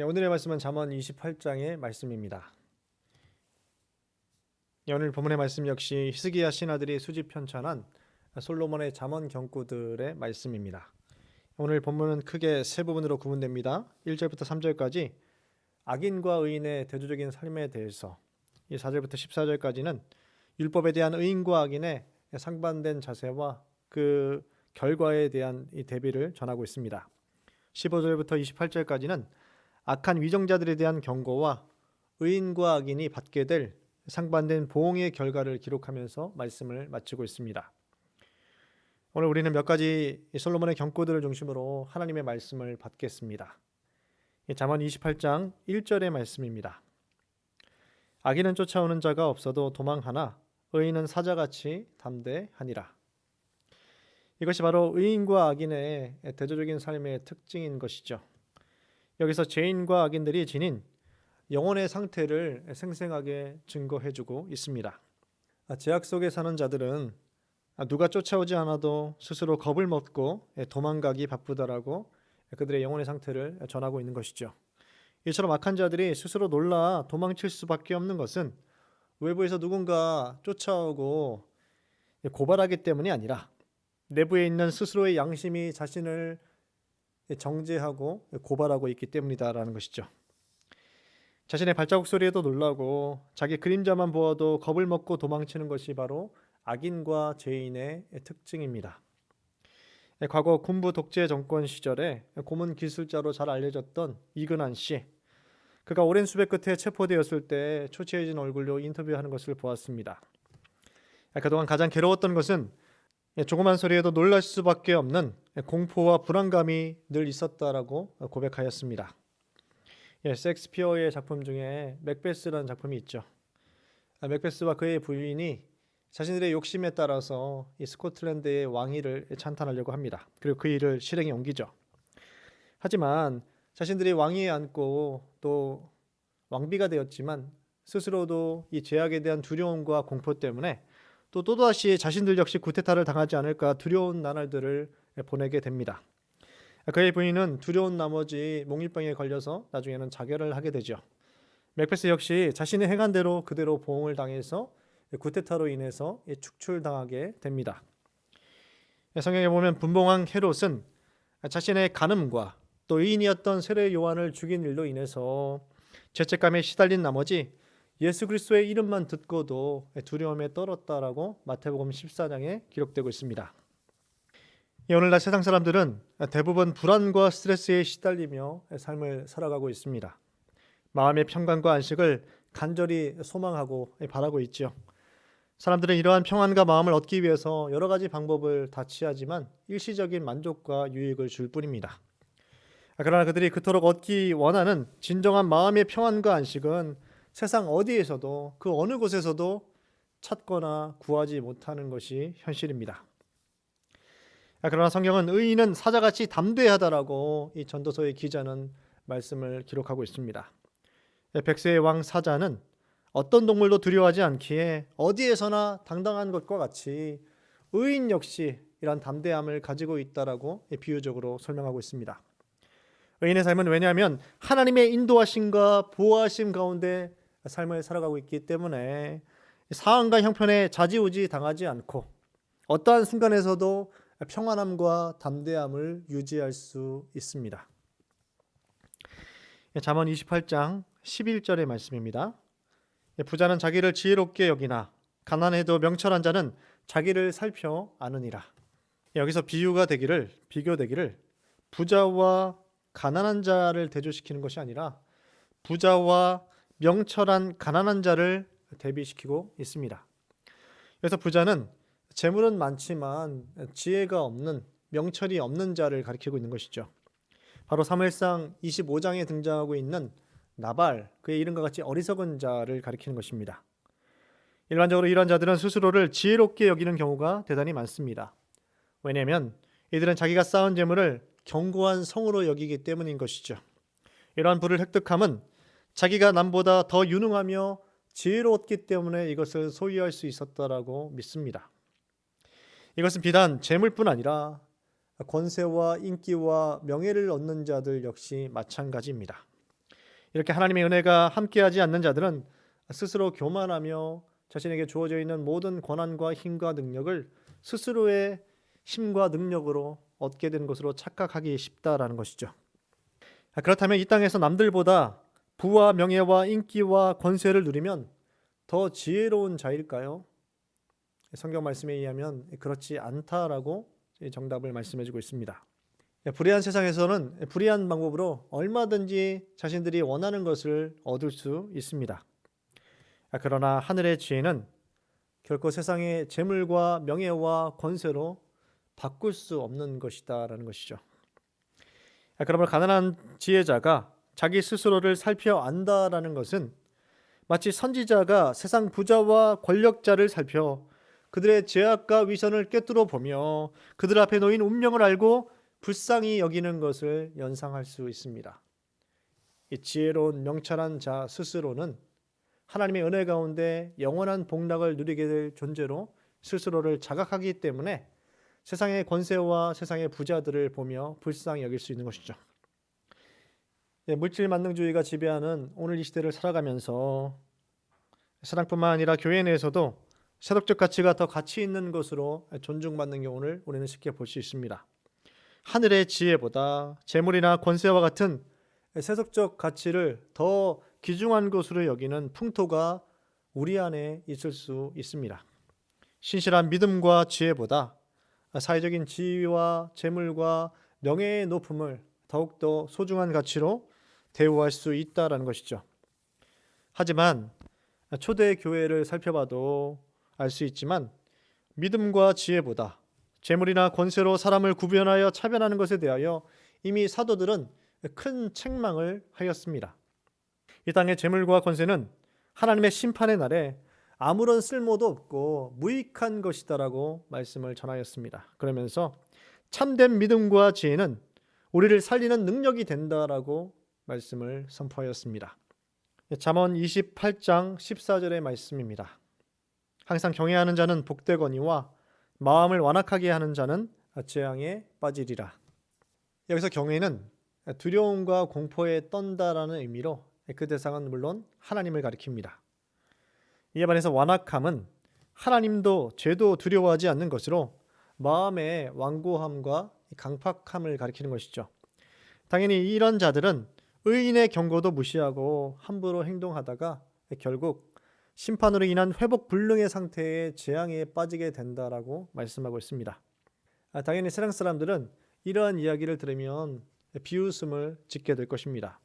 오늘의 말씀은 잠언 28장의 말씀입니다. 오늘 본문의 말씀 역시 히스기야 신하들이 수집 편찬한 솔로몬의 잠언 경구들의 말씀입니다. 오늘 본문은 크게 세 부분으로 구분됩니다. 1절부터 3절까지 악인과 의인의 대조적인 삶에 대해서, 4절부터 14절까지는 율법에 대한 의인과 악인의 상반된 자세와 그 결과에 대한 이 대비를 전하고 있습니다. 15절부터 28절까지는 악한 위정자들에 대한 경고와 의인과 악인이 받게 될 상반된 보응의 결과를 기록하면서 말씀을 마치고 있습니다. 오늘 우리는 몇 가지 솔로몬의 경고들을 중심으로 하나님의 말씀을 받겠습니다. 잠언 28장 1절의 말씀입니다. 악인은 쫓아오는 자가 없어도 도망하나 의인은 사자같이 담대하니라. 이것이 바로 의인과 악인의 대조적인 삶의 특징인 것이죠. 여기서 죄인과 악인들이 지닌 영혼의 상태를 생생하게 증거해주고 있습니다. 죄악 속에 사는 자들은 누가 쫓아오지 않아도 스스로 겁을 먹고 도망가기 바쁘다라고 그들의 영혼의 상태를 전하고 있는 것이죠. 이처럼 악한 자들이 스스로 놀라 도망칠 수밖에 없는 것은 외부에서 누군가 쫓아오고 고발하기 때문이 아니라 내부에 있는 스스로의 양심이 자신을 정죄하고 고발하고 있기 때문이다라는 것이죠. 자신의 발자국 소리에도 놀라고 자기 그림자만 보아도 겁을 먹고 도망치는 것이 바로 악인과 죄인의 특징입니다. 과거 군부 독재 정권 시절에 고문 기술자로 잘 알려졌던 이근한 씨, 그가 오랜 수배 끝에 체포되었을 때 초췌해진 얼굴로 인터뷰하는 것을 보았습니다. 그동안 가장 괴로웠던 것은 조그만 소리에도 놀랄 수밖에 없는 공포와 불안감이 늘 있었다라고 고백하였습니다. 셰익스피어의 작품 중에 맥베스라는 작품이 있죠. 맥베스와 그의 부인이 자신들의 욕심에 따라서 이 스코틀랜드의 왕위를 찬탈하려고 합니다. 그리고 그 일을 실행에 옮기죠. 하지만 자신들이 왕위에 앉고 또 왕비가 되었지만 스스로도 이 죄악에 대한 두려움과 공포 때문에 또다시 자신들 역시 쿠데타를 당하지 않을까 두려운 나날들을 보내게 됩니다. 그의 부인은 두려운 나머지 몽유병에 걸려서 나중에는 자결을 하게 되죠. 맥베스 역시 자신의 행한 대로 그대로 보응을 당해서 쿠데타로 인해서 축출당하게 됩니다. 성경에 보면 분봉왕 헤롯은 자신의 간음과 또 의인이었던 세례 요한을 죽인 일로 인해서 죄책감에 시달린 나머지 예수 그리스도의 이름만 듣고도 두려움에 떨었다라고 마태복음 14장에 기록되고 있습니다. 오늘날 세상 사람들은 대부분 불안과 스트레스에 시달리며 삶을 살아가고 있습니다. 마음의 평강과 안식을 간절히 소망하고 바라고 있죠. 사람들은 이러한 평안과 마음을 얻기 위해서 여러 가지 방법을 다 취하지만 일시적인 만족과 유익을 줄 뿐입니다. 그러나 그들이 그토록 얻기 원하는 진정한 마음의 평안과 안식은 세상 어디에서도 그 어느 곳에서도 찾거나 구하지 못하는 것이 현실입니다. 그러나 성경은 의인은 사자같이 담대하다라고 이 전도서의 기자는 말씀을 기록하고 있습니다. 백세의 왕 사자는 어떤 동물도 두려워하지 않기에 어디에서나 당당한 것과 같이 의인 역시 이런 담대함을 가지고 있다라고 비유적으로 설명하고 있습니다. 의인의 삶은 왜냐하면 하나님의 인도하심과 보호하심 가운데 삶을 살아가고 있기 때문에 상황과 형편에 좌지우지 당하지 않고 어떠한 순간에서도 평안함과 담대함을 유지할 수 있습니다. 잠언 28장 11절의 말씀입니다. 부자는 자기를 지혜롭게 여기나 가난해도 명철한 자는 자기를 살펴 아느니라. 여기서 비교되기를 부자와 가난한 자를 대조시키는 것이 아니라 부자와 명철한 가난한 자를 대비시키고 있습니다. 그래서 부자는 재물은 많지만 지혜가 없는, 명철이 없는 자를 가리키고 있는 것이죠. 바로 사무엘상 25장에 등장하고 있는 나발, 그의 이름과 같이 어리석은 자를 가리키는 것입니다. 일반적으로 이러한 자들은 스스로를 지혜롭게 여기는 경우가 대단히 많습니다. 왜냐하면 이들은 자기가 쌓은 재물을 견고한 성으로 여기기 때문인 것이죠. 이러한 부를 획득함은 자기가 남보다 더 유능하며 지혜로웠기 때문에 이것을 소유할 수 있었다라고 믿습니다. 이것은 비단 재물뿐 아니라 권세와 인기와 명예를 얻는 자들 역시 마찬가지입니다. 이렇게 하나님의 은혜가 함께하지 않는 자들은 스스로 교만하며 자신에게 주어져 있는 모든 권한과 힘과 능력을 스스로의 힘과 능력으로 얻게 된 것으로 착각하기 쉽다라는 것이죠. 그렇다면 이 땅에서 남들보다 부와 명예와 인기와 권세를 누리면 더 지혜로운 자일까요? 성경 말씀에 의하면 그렇지 않다라고 정답을 말씀해주고 있습니다. 불의한 세상에서는 불의한 방법으로 얼마든지 자신들이 원하는 것을 얻을 수 있습니다. 그러나 하늘의 지혜는 결코 세상의 재물과 명예와 권세로 바꿀 수 없는 것이다라는 것이죠. 그러므로 가난한 지혜자가 자기 스스로를 살펴 안다라는 것은 마치 선지자가 세상 부자와 권력자를 살펴 그들의 죄악과 위선을 꿰뚫어 보며 그들 앞에 놓인 운명을 알고 불쌍히 여기는 것을 연상할 수 있습니다. 이 지혜로운 명철한 자 스스로는 하나님의 은혜 가운데 영원한 복락을 누리게 될 존재로 스스로를 자각하기 때문에 세상의 권세와 세상의 부자들을 보며 불쌍히 여길 수 있는 것이죠. 물질 만능주의가 지배하는 오늘 이 시대를 살아가면서 사랑뿐만 아니라 교회 내에서도 세속적 가치가 더 가치 있는 것으로 존중받는 경우를 우리는 쉽게 볼 수 있습니다. 하늘의 지혜보다 재물이나 권세와 같은 세속적 가치를 더 귀중한 것으로 여기는 풍토가 우리 안에 있을 수 있습니다. 신실한 믿음과 지혜보다 사회적인 지위와 재물과 명예의 높음을 더욱더 소중한 가치로 대우할 수 있다는 것이죠. 하지만 초대 교회를 살펴봐도 알 수 있지만 믿음과 지혜보다 재물이나 권세로 사람을 구별하여 차별하는 것에 대하여 이미 사도들은 큰 책망을 하였습니다. 이 땅의 재물과 권세는 하나님의 심판의 날에 아무런 쓸모도 없고 무익한 것이다라고 말씀을 전하였습니다. 그러면서 참된 믿음과 지혜는 우리를 살리는 능력이 된다라고 말씀을 선포하였습니다. 잠언 28장 14절의 말씀입니다. 항상 경외하는 자는 복되거니와 마음을 완악하게 하는 자는 재앙에 빠지리라. 여기서 경외는 두려움과 공포에 떤다라는 의미로 그 대상은 물론 하나님을 가리킵니다. 이에 반해서 완악함은 하나님도 죄도 두려워하지 않는 것으로 마음의 완고함과 강팍함을 가리키는 것이죠. 당연히 이런 자들은 의인의 경고도 무시하고 함부로 행동하다가 결국 심판으로 인한 회복 불능의 상태에 재앙에 빠지게 된다라고 말씀하고 있습니다. 당연히 세상 사람들은 이러한 이야기를 들으면 비웃음을 짓게 될 것입니다.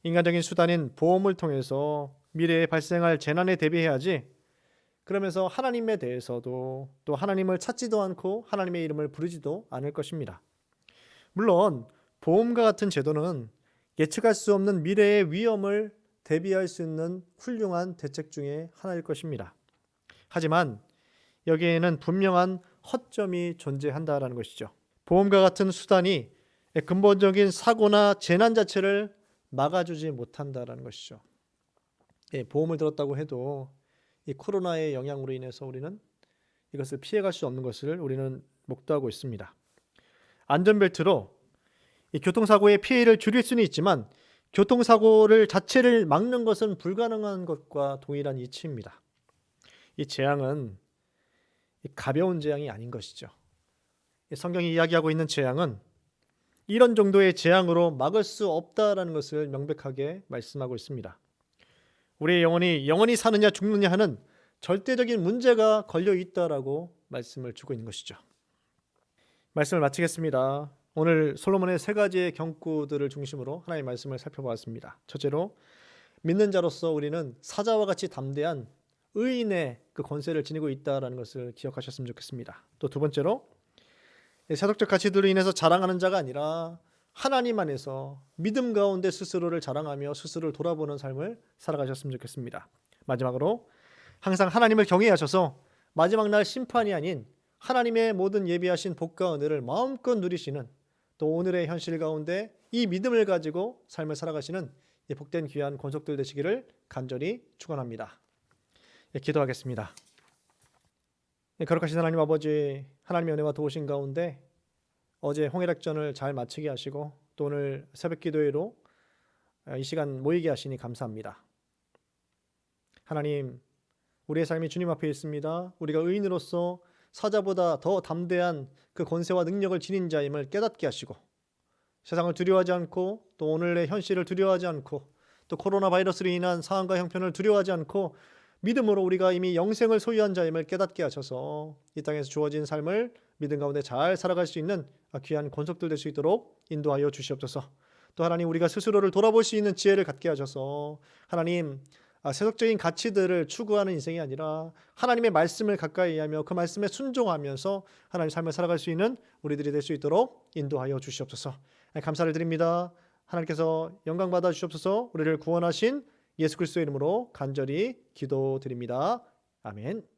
인간적인 수단인 보험을 통해서 미래에 발생할 재난에 대비해야지, 그러면서 하나님에 대해서도 또 하나님을 찾지도 않고 하나님의 이름을 부르지도 않을 것입니다. 물론 보험과 같은 제도는 예측할 수 없는 미래의 위험을 대비할 수 있는 훌륭한 대책 중에 하나일 것입니다. 하지만 여기에는 분명한 허점이 존재한다라는 것이죠. 보험과 같은 수단이 근본적인 사고나 재난 자체를 막아주지 못한다라는 것이죠. 보험을 들었다고 해도 이 코로나의 영향으로 인해서 우리는 이것을 피해갈 수 없는 것을 우리는 목도하고 있습니다. 안전벨트로 이 교통사고의 피해를 줄일 수는 있지만 교통사고를 자체를 막는 것은 불가능한 것과 동일한 이치입니다. 이 재앙은 가벼운 재앙이 아닌 것이죠. 성경이 이야기하고 있는 재앙은 이런 정도의 재앙으로 막을 수 없다라는 것을 명백하게 말씀하고 있습니다. 우리의 영혼이 사느냐 죽느냐 하는 절대적인 문제가 걸려 있다라고 말씀을 주고 있는 것이죠. 말씀을 마치겠습니다. 오늘 솔로몬의 세 가지의 경고들을 중심으로 하나님의 말씀을 살펴보았습니다. 첫째로, 믿는 자로서 우리는 사자와 같이 담대한 의인의 그 권세를 지니고 있다는 것을 기억하셨으면 좋겠습니다. 또 두 번째로, 세속적 가치들로 인해서 자랑하는 자가 아니라 하나님 안에서 믿음 가운데 스스로를 자랑하며 스스로를 돌아보는 삶을 살아가셨으면 좋겠습니다. 마지막으로, 항상 하나님을 경외하셔서 마지막 날 심판이 아닌 하나님의 모든 예비하신 복과 은혜를 마음껏 누리시는, 또 오늘의 현실 가운데 이 믿음을 가지고 삶을 살아가시는 이 복된 귀한 권속들 되시기를 간절히 축원합니다. 기도하겠습니다. 거룩하신 하나님 아버지, 하나님의 은혜와 도우신 가운데 어제 홍해락전을 잘 마치게 하시고 또 오늘 새벽 기도회로 이 시간 모이게 하시니 감사합니다. 하나님, 우리의 삶이 주님 앞에 있습니다. 우리가 의인으로서 사자보다 더 담대한 그 권세와 능력을 지닌 자임을 깨닫게 하시고, 세상을 두려워하지 않고 또 오늘의 현실을 두려워하지 않고 또 코로나 바이러스로 인한 상황과 형편을 두려워하지 않고 믿음으로 우리가 이미 영생을 소유한 자임을 깨닫게 하셔서 이 땅에서 주어진 삶을 믿음 가운데 잘 살아갈 수 있는 귀한 권속들 될 수 있도록 인도하여 주시옵소서. 또 하나님, 우리가 스스로를 돌아볼 수 있는 지혜를 갖게 하셔서 하나님, 세속적인 가치들을 추구하는 인생이 아니라 하나님의 말씀을 가까이 하며 그 말씀에 순종하면서 하나님의 삶을 살아갈 수 있는 우리들이 될 수 있도록 인도하여 주시옵소서. 감사를 드립니다. 하나님께서 영광 받아 주시옵소서. 우리를 구원하신 예수 그리스도의 이름으로 간절히 기도드립니다. 아멘.